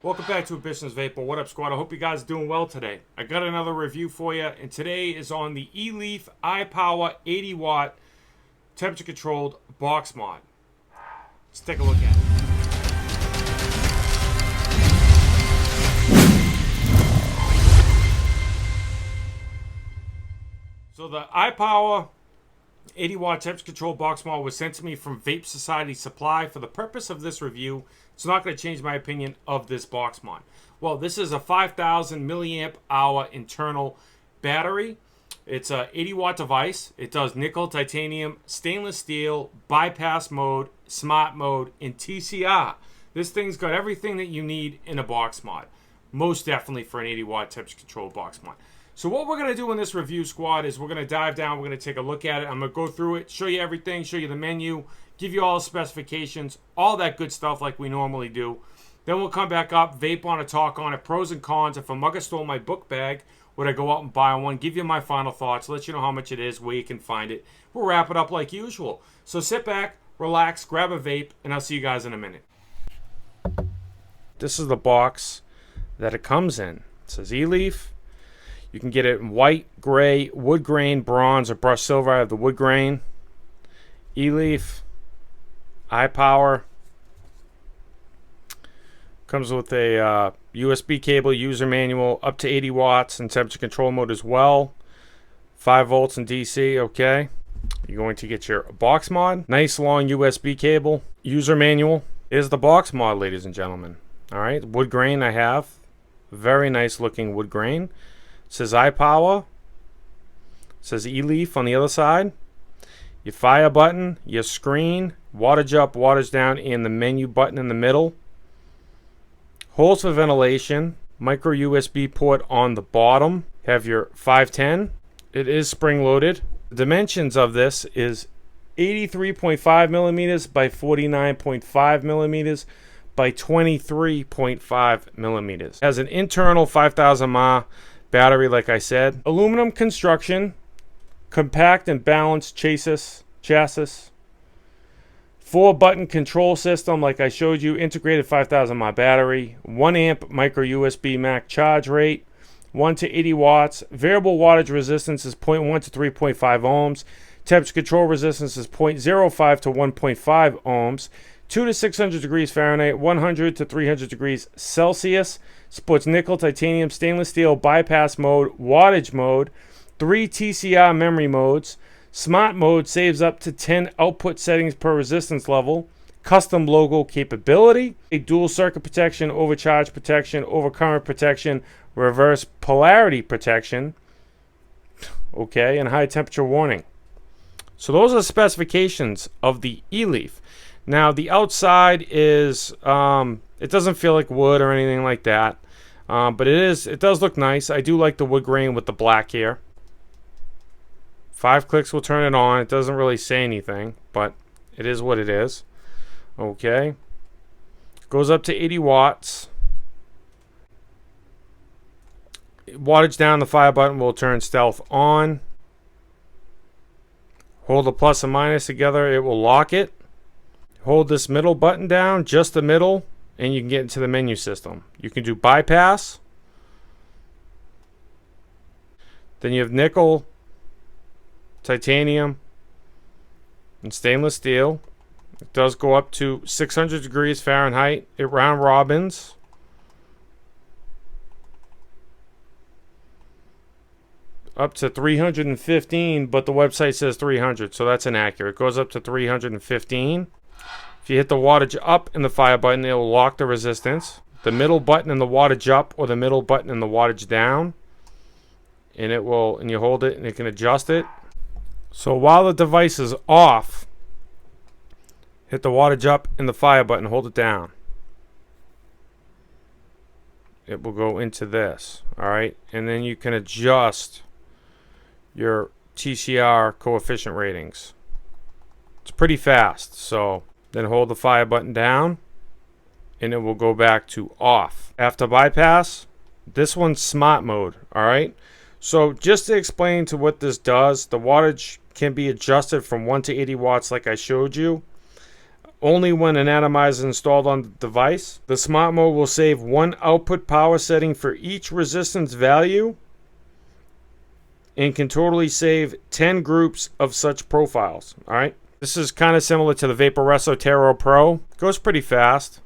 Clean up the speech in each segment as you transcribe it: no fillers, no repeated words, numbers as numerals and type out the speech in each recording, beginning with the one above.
Welcome back to AmbitionZ VapeR. What up, squad? I hope you guys are doing well today. I got another review for you, and today is on the Eleaf IPower 80w temperature-controlled box mod. Let's take a look at it. So the IPower 80w temperature-controlled box mod was sent to me from Vape Society Supply. For the purpose of this review, it's not going to change my opinion of this box mod. Well, this is a 5,000 milliamp hour internal battery. It's a 80-watt device. It does nickel, titanium, stainless steel, bypass mode, smart mode, and TCR. This thing's got everything that you need in a box mod. Most definitely for an 80-watt temperature-controlled box mod. So what we're going to do in this review, squad, is we're going to dive down. We're going to take a look at it. I'm going to go through it, show you everything, show you the menu, give you all the specifications, all that good stuff like we normally do. Then we'll come back up, vape on it, talk on it, pros and cons. If a mugger stole my book bag, would I go out and buy one? Give you my final thoughts, let you know how much it is, where you can find it. We'll wrap it up like usual. So sit back, relax, grab a vape, and I'll see you guys in a minute. This is the box that it comes in. It says Eleaf. You can get it in white, gray, wood grain, bronze, or brushed silver. I have the wood grain. Eleaf IPower. Comes with a USB cable, user manual, up to 80 watts, and temperature control mode as well. 5 volts in DC, okay. You're going to get your box mod. Nice long USB cable. User manual. Is the box mod, ladies and gentlemen. Alright, wood grain I have. Very nice looking wood grain. It says IPower. It says Eleaf on the other side. Your fire button, your screen, wattage up, wattage down, and the menu button in the middle. Holes for ventilation, micro USB port on the bottom. Have your 510. It is spring loaded. The dimensions of this is 83.5 millimeters by 49.5 millimeters by 23.5 millimeters. Has an internal 5,000 mAh battery, like I said. Aluminum construction, compact and balanced chassis. 4-button control system, like I showed you. Integrated 5,000 mAh battery. 1 amp micro USB Mac charge rate. 1 to 80 watts. Variable wattage resistance is 0.1 to 3.5 ohms. Temperature control resistance is 0.05 to 1.5 ohms. 2 to 600 degrees Fahrenheit, 100 to 300 degrees Celsius. Supports nickel, titanium, stainless steel, bypass mode, wattage mode, 3 TCR memory modes. Smart mode saves up to 10 output settings per resistance level. Custom logo capability. A dual circuit protection, overcharge protection, overcurrent protection, reverse polarity protection. Okay, and high temperature warning. So those are the specifications of the Eleaf. Now the outside is, it doesn't feel like wood or anything like that. But it does look nice. I do like the wood grain with the black here. 5 clicks will turn it on. It doesn't really say anything, but it is what it is. Okay. Goes up to 80 watts. Wattage down, the fire button will turn stealth on. Hold the plus and minus together, it will lock it. Hold this middle button down, just the middle, and you can get into the menu system. You can do bypass. Then you have nickel, titanium, and stainless steel. It does go up to 600 degrees Fahrenheit. It round robins. Up to 315, but the website says 300, so that's inaccurate. It goes up to 315. If you hit the wattage up in the fire button, it will lock the resistance. The middle button in the wattage up, or the middle button in the wattage down, and it will, and you hold it and it can adjust it. So while the device is off, hit the wattage up in the fire button, hold it down. It will go into this, alright? And then you can adjust your TCR coefficient ratings. It's pretty fast, so then hold the fire button down and it will go back to off. After bypass, this one's smart mode, alright? So just to explain to what this does, the wattage can be adjusted from 1 to 80 watts like I showed you. only when an atomizer is installed on the device. The smart mode will save one output power setting for each resistance value and can totally save 10 groups of such profiles. All right. This is kind of similar to the VapeR Taro Pro. Goes pretty fast.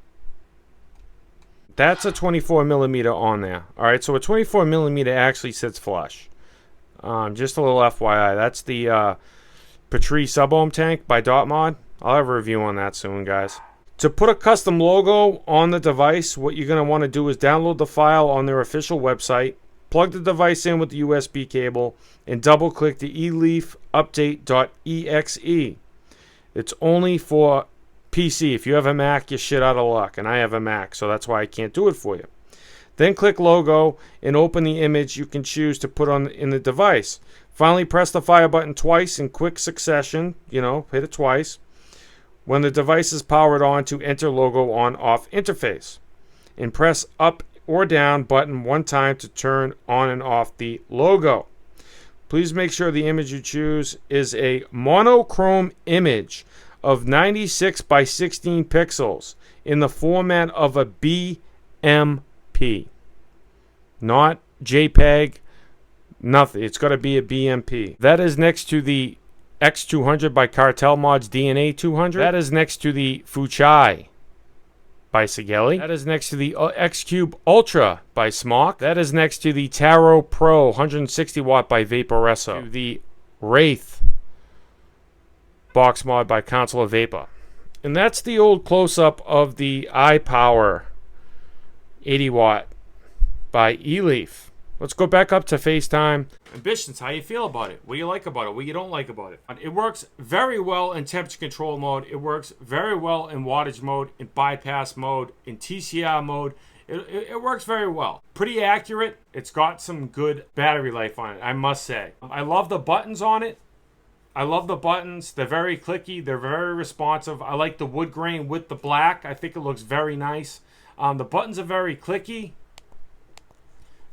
That's a 24 millimeter on there. All right. So a 24 millimeter actually sits flush. Just a little FYI. That's the PERSUADE sub-ohm tank by DotMod. I'll have a review on that soon, guys. To put a custom logo on the device, what you're going to want to do is download the file on their official website, plug the device in with the USB cable, and double-click the Eleaf update.exe. It's only for PC. If you have a Mac, you're shit out of luck, and I have a Mac, so that's why I can't do it for you. Then click logo and open the image you can choose to put on in the device. Finally, press the fire button twice in quick succession. Hit it twice. When the device is powered on, to enter logo on off interface. And press up or down button one time to turn on and off the logo. Please make sure the image you choose is a monochrome image of 96 by 16 pixels in the format of a BMP. Not JPEG, nothing. It's got to be a BMP. That is next to the X200 by Cartel Mod's DNA 200. That is next to the Fuchai by Sigelli. That is next to the X-Cube Ultra by Smock. That is next to the Taro Pro 160 watt by VapeR. To the Wraith box mod by Council of Vapor. And that's the old close-up of the iPower 80 watt by Eleaf. Let's go back up to FaceTime. AmbitionZ, how you feel about it? What do you like about it? What you don't like about it? It works very well in temperature control mode. It works very well in wattage mode, in bypass mode, in TCR mode. It works very well. Pretty accurate. It's got some good battery life on it, I must say. I love the buttons on it. I love the buttons. They're very clicky. They're very responsive. I like the wood grain with the black. I think it looks very nice. The buttons are very clicky.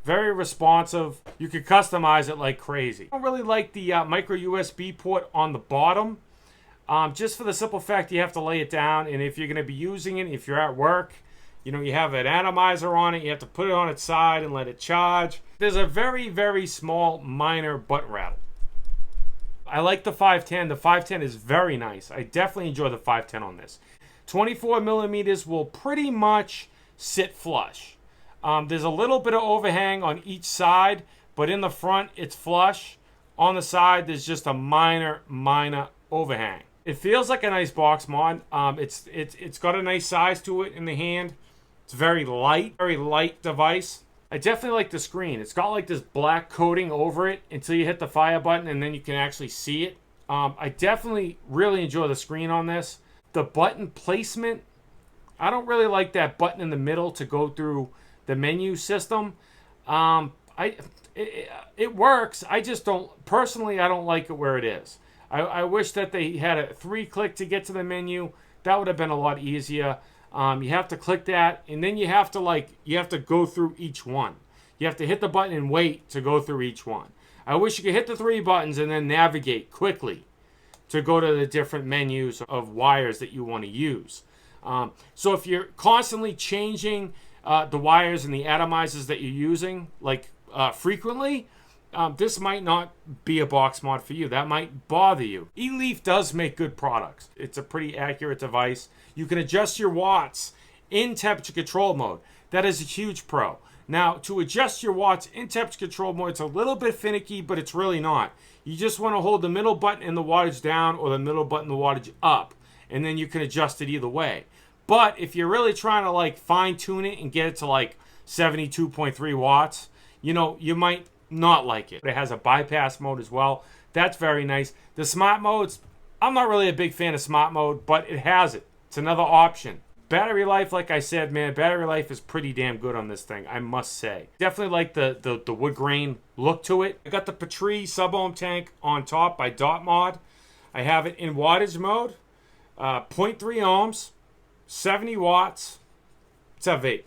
Very responsive. You can customize it like crazy. I don't really like the micro USB port on the bottom. Just for the simple fact you have to lay it down. And if you're going to be using it, if you're at work, you have an atomizer on it. You have to put it on its side and let it charge. There's a very, very small, minor button rattle. I like the 510. The 510 is very nice. I definitely enjoy the 510 on this. 24 millimeters will pretty much sit flush. There's a little bit of overhang on each side, but in the front, it's flush. On the side, there's just a minor overhang. It feels like a nice box mod. It's got a nice size to it in the hand. It's very light device. I definitely like the screen. It's got like this black coating over it until you hit the fire button, and then you can actually see it. I definitely really enjoy the screen on this. The button placement, I don't really like that button in the middle to go through the menu system. It works. I just don't, personally, I don't like it where it is. I wish that they had a 3-click to get to the menu. That would have been a lot easier. You have to click that, and then you have to go through each one. You have to hit the button and wait to go through each one. I wish you could hit the 3 buttons and then navigate quickly to go to the different menus of wires that you want to use. So if you're constantly changing the wires and the atomizers that you're using, frequently, this might not be a box mod for you. That might bother you. Eleaf does make good products. It's a pretty accurate device. You can adjust your watts in temperature control mode. That is a huge pro. Now, to adjust your watts in temperature control mode, it's a little bit finicky, but it's really not. You just want to hold the middle button and the wattage down, or the middle button and the wattage up, and then you can adjust it either way. But if you're really trying to fine tune it and get it to 72.3 watts, you might not like it. It has a bypass mode as well. That's very nice. The smart modes, I'm not really a big fan of smart mode, but it has it. It's another option. Battery life, like I said, man, battery life is pretty damn good on this thing, I must say. Definitely like the wood grain look to it. I got the PERSUADE sub-ohm tank on top by DotMod. I have it in wattage mode, 0.3 ohms, 70 watts. It's a vape.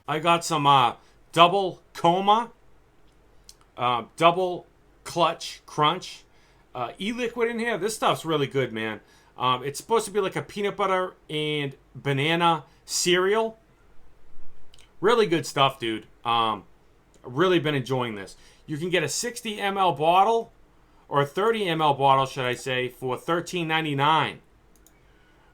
I got some double Coma, double clutch crunch, e-liquid in here. This stuff's really good, man. It's supposed to be like a peanut butter and banana cereal. Really good stuff, dude. Really been enjoying this. You can get a 60 ml bottle, or a 30 ml bottle, should I say, for $13.99.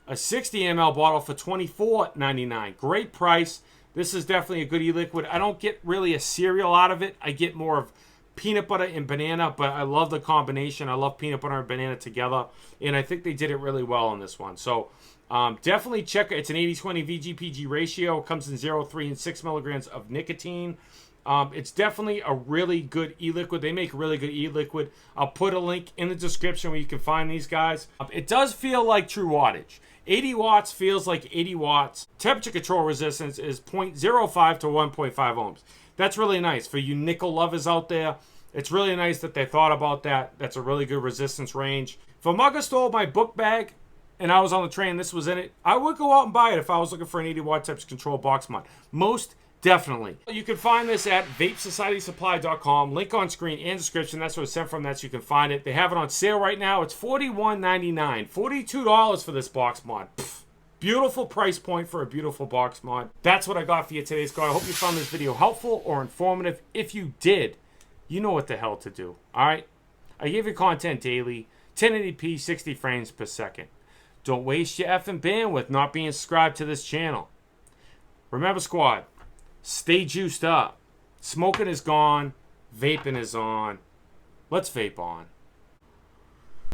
A 60 ml bottle for $24.99. Great price. This is definitely a good e-liquid. I don't get really a cereal out of it. I get more of peanut butter and banana, but I love the combination. I love peanut butter and banana together, and I think they did it really well on this one. So definitely check it. It's an 80-20 VGPG ratio. It comes in 0, 3, and 6 milligrams of nicotine. It's definitely a really good e-liquid. They make really good e-liquid. I'll put a link in the description where you can find these guys. It does feel like true wattage. 80 watts feels like 80 watts. Temperature control resistance is 0.05 to 1.5 ohms. That's really nice for you nickel lovers out there. It's really nice that they thought about that. That's a really good resistance range. If a mugger stole my book bag and I was on the train, this was in it, I would go out and buy it if I was looking for an 80 watt temperature control box mod. Most definitely. You can find this at vapesocietysupply.com. Link on screen and description. That's where it's sent from. That's you can find it. They have it on sale right now. It's $41.99. $42 for this box mod. Pfft. Beautiful price point for a beautiful box mod. That's what I got for you today, Scott. I hope you found this video helpful or informative. If you did, you know what the hell to do. All right? I give you content daily, 1080p, 60 frames per second. Don't waste your effing bandwidth not being subscribed to this channel. Remember, squad, stay juiced up. Smoking is gone. Vaping is on. Let's vape on.